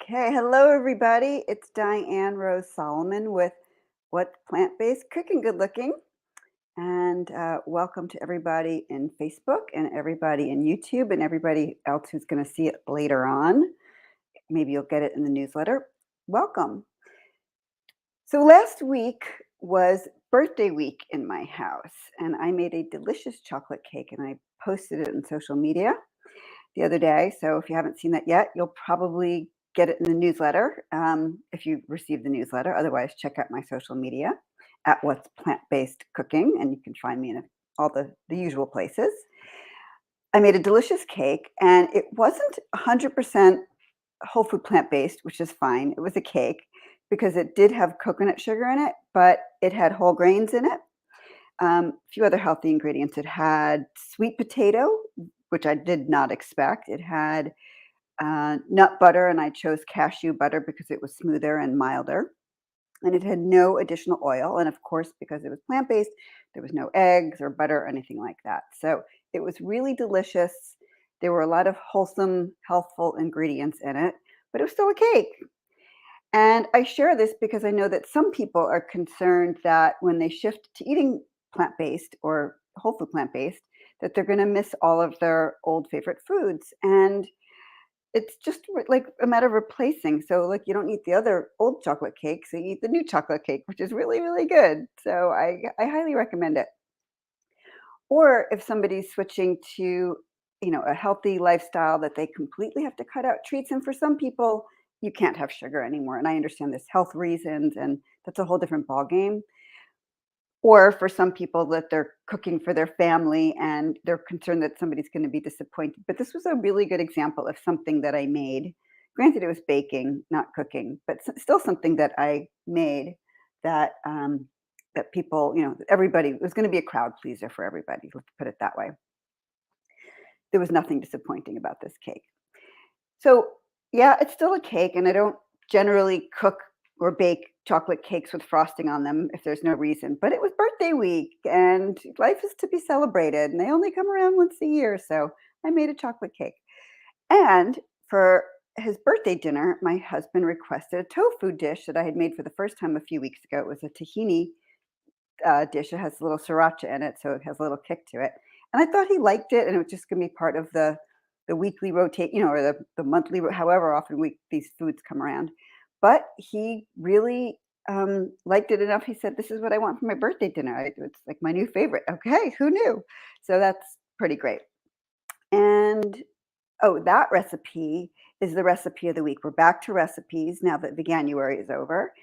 Okay, hello everybody. It's Diane Rose Solomon with What's Plant-Based Cooking Good Looking. And welcome to everybody in Facebook and everybody in YouTube and everybody else who's going to see it later on. Maybe you'll get it in the newsletter. Welcome. So last week was birthday week in my house, and I made a delicious chocolate cake and I posted it on social media the other day. So if you haven't seen that yet, you'll probably get it in the newsletter if you receive the newsletter. Otherwise, check out my social media at What's Plant-Based Cooking, and you can find me in all the usual places. I made a delicious cake, and it wasn't 100% whole food plant-based, which is fine. It was a cake because it did have coconut sugar in it, but it had whole grains in it. A few other healthy ingredients. It had sweet potato, which I did not expect. It had nut butter, and I chose cashew butter because it was smoother and milder. And it had no additional oil. And of course, because it was plant based, there was no eggs or butter or anything like that. So it was really delicious. There were a lot of wholesome, healthful ingredients in it, but it was still a cake. And I share this because I know that some people are concerned that when they shift to eating plant based or whole food plant based, that they're going to miss all of their old favorite foods. And it's just like a matter of replacing. So, like, you don't eat the other old chocolate cakes, you eat the new chocolate cake, which is really, really good. So, I highly recommend it. Or if somebody's switching to, a healthy lifestyle that they completely have to cut out treats. And for some people, you can't have sugar anymore. And I understand there's health reasons, and that's a whole different ballgame. Or for some people that they're cooking for their family and they're concerned that somebody's going to be disappointed. But this was a really good example of something that I made. Granted, it was baking, not cooking, but still something that I made that that people, everybody, it was going to be a crowd pleaser for everybody. Let's put it that way. There was nothing disappointing about this cake. So, yeah, it's still a cake, and I don't generally cook or bake chocolate cakes with frosting on them if there's no reason. But it was birthday week, and life is to be celebrated, and they only come around once a year. So I made a chocolate cake. And for his birthday dinner, my husband requested a tofu dish that I had made for the first time a few weeks ago. It was a tahini dish. It has a little sriracha in it, so it has a little kick to it. And I thought he liked it, and it was just going to be part of the weekly rotate, or the monthly, however often these foods come around. But he really liked it enough. He said, "This is what I want for my birthday dinner. It's like my new favorite." Okay, who knew? So that's pretty great. And oh, that recipe is the recipe of the week. We're back to recipes now that the January is over.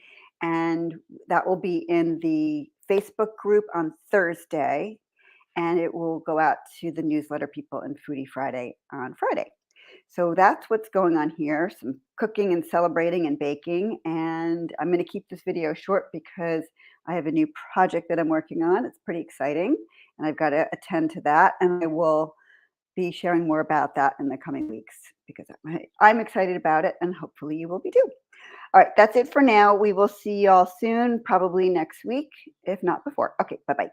And that will be in the Facebook group on Thursday. And it will go out to the newsletter people in Foodie Friday on Friday. So that's what's going on here, some cooking and celebrating and baking. And I'm going to keep this video short because I have a new project that I'm working on. It's pretty exciting. And I've got to attend to that. And I will be sharing more about that in the coming weeks because I'm excited about it, and hopefully you will be too. All right, that's it for now. We will see y'all soon, probably next week, if not before. Okay, bye-bye.